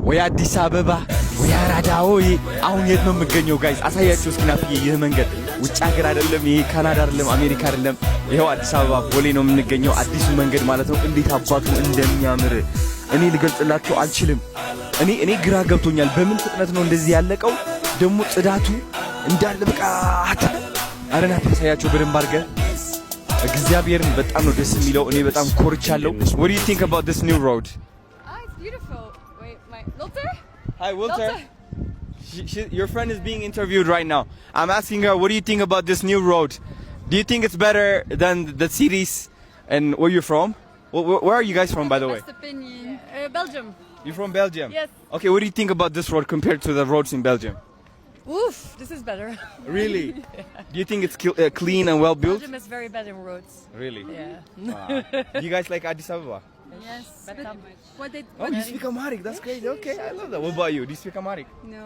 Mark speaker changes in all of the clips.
Speaker 1: ወይ አዲስ አበባ ወይ አራዳ ወይ አሁን የት ነው የምገኘው ጋይስ አሳያችሁ እስኪ ናፍዬ ይህ መንገድ ውጭ ሀገር አይደለም ይሄ ካናዳ አይደለም አሜሪካ አይደለም ይሄው አዲስ አበባ ቦሌ ነው የምንገኘው አዲሱ መንገድ ማለት ነው እንዴት አባቱ እንደሚያምር እኔ ልገልጽላችሁ አልችልም እኔ ግራ ገብቶኛል በምን ፍጥነት ነው እንደዚህ ያለቀው ደግሞ ጽዳቱ እንዳለ በቃ አረና ተሳያችሁ በደንብ አድርገህ እግዚአብሔርን በጣም ነው ደስ የሚለው እኔ በጣም ኮርቻለሁ what do you think about this new road
Speaker 2: it's beautiful wait my Walter
Speaker 1: hi Walter your friend is being interviewed right now I'm asking her what do you think about this new road do you think it's better than the cities and where you're from where are you guys from by the way
Speaker 2: best opinion Belgium
Speaker 1: you're from Belgium
Speaker 2: yes
Speaker 1: okay what do you think about this road compared to the roads in Belgium
Speaker 2: Oof, this is better.
Speaker 1: Really? Yeah. Do you think it's clean and well built?
Speaker 2: Belgium is very bad in roads.
Speaker 1: Really?
Speaker 2: Yeah.
Speaker 1: You guys like Addis Ababa?
Speaker 2: Yes, but what did?
Speaker 1: Oh, you speak Amharic. That's crazy. Okay, I love that. What about you? Do you speak Amharic?
Speaker 2: No.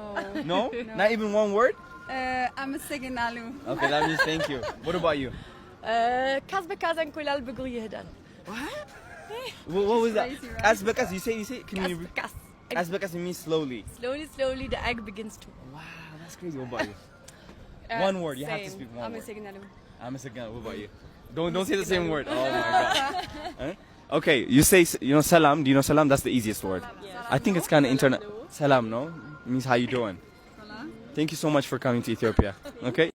Speaker 1: No? Not even one word?
Speaker 2: I'm a Seginalu.
Speaker 1: Okay, that means thank you. What about you?
Speaker 2: Kazbekaz and Kulal Beguli Hidan.
Speaker 1: What was that? Kazbekas. You say? Can you?
Speaker 2: Kazbekas.
Speaker 1: Kazbekas means slowly.
Speaker 2: Slowly, the egg begins to.
Speaker 1: Wow, that's crazy. What about you? One word. You have to speak one word.
Speaker 2: I'm a Seginalu.
Speaker 1: I'm a Seginalu. What about you? Don't say the same word. Oh my god. Huh? Okay, you say salam. Do you know salam? That's the easiest word.
Speaker 2: Yeah.
Speaker 1: I think it's kind of internet. Salam, no? It means how you doing.
Speaker 2: Salam.
Speaker 1: Thank you so much for coming to Ethiopia. Okay.